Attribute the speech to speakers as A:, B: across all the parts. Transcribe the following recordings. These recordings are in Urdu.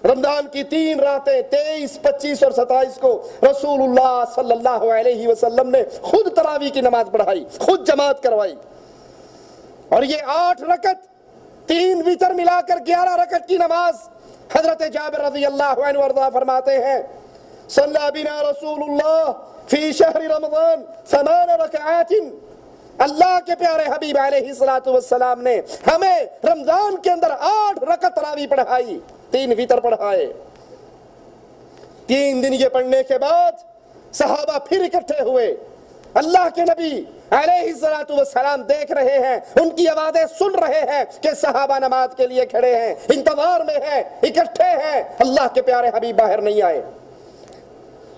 A: رمضان کی 3 راتیں 23, 25 اور 27 کو رسول اللہ صلی اللہ علیہ وسلم نے خود تراویح کی نماز پڑھائی, خود جماعت کروائی. اور یہ 8 رکعت 3 وتر ملا کر 11 رکعت کی نماز حضرت جابر رضی اللہ عنہ وارضاہ فرماتے ہیں صلی بنا رسول اللہ فی شہر رمضان 8 رکعات. اللہ کے پیارے حبیب علیہ السلام نے ہمیں رمضان کے اندر 8 رکعت تراویح پڑھائی, 3 وتر پڑھائے. 3 دن یہ پڑھنے کے بعد صحابہ پھر اکٹھے ہوئے. اللہ کے نبی علیہ السلام دیکھ رہے ہیں, ان کی آوازیں سن رہے ہیں کہ صحابہ نماز کے لیے کھڑے ہیں, انتظار میں ہیں, اکٹھے ہیں. اللہ کے پیارے حبیب باہر نہیں آئے.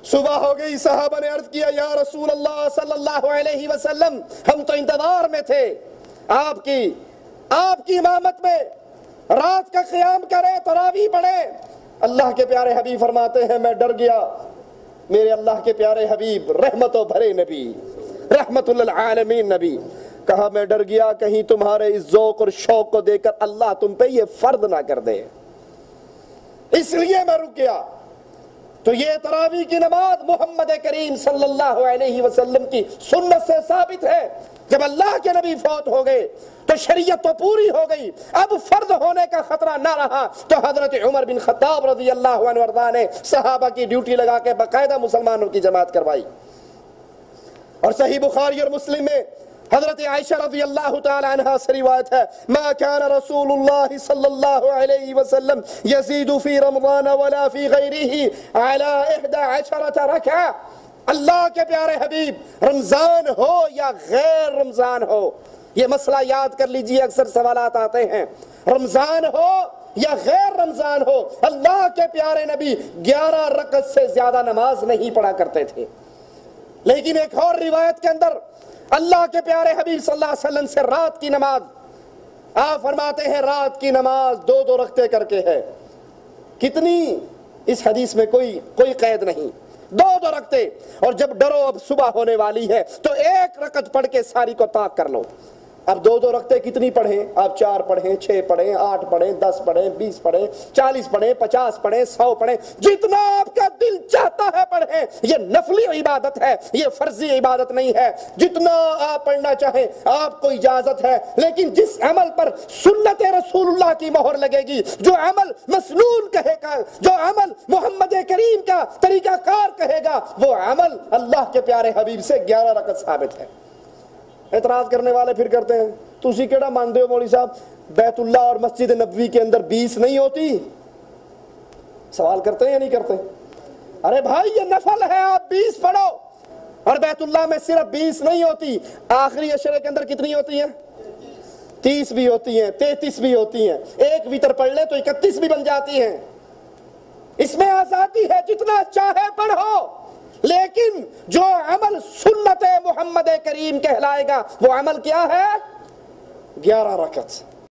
A: صبح ہو گئی, صحابہ نے عرض کیا یا رسول اللہ صلی اللہ علیہ وسلم ہم تو انتظار میں تھے آپ کی امامت میں, رات کا قیام کرے, تراویح پڑھے. اللہ کے پیارے حبیب فرماتے ہیں میں ڈر گیا. میرے اللہ کے پیارے حبیب رحمتوں بھرے نبی, رحمت للعالمین نبی, کہا میں ڈر گیا کہیں تمہارے اس ذوق اور شوق کو دیکھ کر اللہ تم پہ یہ فرض نہ کر دے, اس لیے میں رک گیا. تو یہ تراویح کی نماز محمد کریم صلی اللہ علیہ وسلم کی سنت سے ثابت ہے. جب اللہ کے نبی فوت ہو گئے تو شریعت تو پوری ہو گئی, اب فرض ہونے کا خطرہ نہ رہا. تو حضرت عمر بن خطاب رضی اللہ عنہ وارضاہ نے صحابہ کی ڈیوٹی لگا کے باقاعدہ مسلمانوں کی جماعت کروائی. اور صحیح بخاری اور مسلم میں حضرت عائشہ رضی اللہ تعالی عنہ سے روایت ہے ما كان رسول اللہ صلی اللہ علیہ وسلم یزید فی رمضان ولا فی غیرہ علی 11 رکعہ. اللہ کے پیارے حبیب رمضان ہو یا غیر رمضان ہو, یہ مسئلہ یاد کر لیجئے, اکثر سوالات آتے ہیں, رمضان ہو یا غیر رمضان ہو اللہ کے پیارے نبی 11 رکعت سے زیادہ نماز نہیں پڑھا کرتے تھے. لیکن ایک اور روایت کے اندر اللہ کے پیارے حبیب صلی اللہ علیہ وسلم سے رات کی نماز, آپ فرماتے ہیں رات کی نماز 2 رکعتیں کر کے ہے. کتنی؟ اس حدیث میں کوئی قید نہیں, 2 رکعتیں. اور جب ڈرو اب صبح ہونے والی ہے تو 1 رکعت پڑھ کے ساری کو طاق کر لو. اب 2 رکعتیں کتنی پڑھیں آپ؟ 4 پڑھیں, 6 پڑھیں, 8 پڑھیں, 10 پڑھیں, 20 پڑھیں, 40 پڑھیں, 50 پڑھیں, 100 پڑھیں, جتنا آپ کا دل چاہتا ہے پڑھیں. یہ نفلی عبادت ہے, یہ فرضی عبادت نہیں ہے. جتنا آپ پڑھنا چاہیں آپ کو اجازت ہے. لیکن جس عمل پر سنت رسول اللہ کی مہر لگے گی, جو عمل مسنون کہے گا, جو عمل محمد کریم کا طریقہ کار کہے گا, وہ عمل اللہ کے پیارے حبیب سے 11 رکعت ثابت ہے. اعتراض کرنے والے پھر کرتے ہیں تسی کیڑا مانتے ہو مولوی صاحب بیت اللہ اور مسجد نبوی کے اندر 20 نہیں ہوتی؟ سوال کرتے ہیں یا نہیں کرتے؟ ارے بھائی یہ نفل ہے, آپ 20 پڑھو. اور بیت اللہ میں صرف 20 نہیں ہوتی, آخری عشرے کے اندر کتنی ہوتی ہیں؟ 30 بھی ہوتی ہیں, 33 بھی ہوتی ہیں. 1 وتر پڑھ لے تو 31 بھی بن جاتی ہیں. اس میں آزادی ہے, جتنا چاہے پڑھو. لیکن جو عمل سنت محمد کریم کہلائے گا وہ عمل کیا ہے؟ 11 رکعت.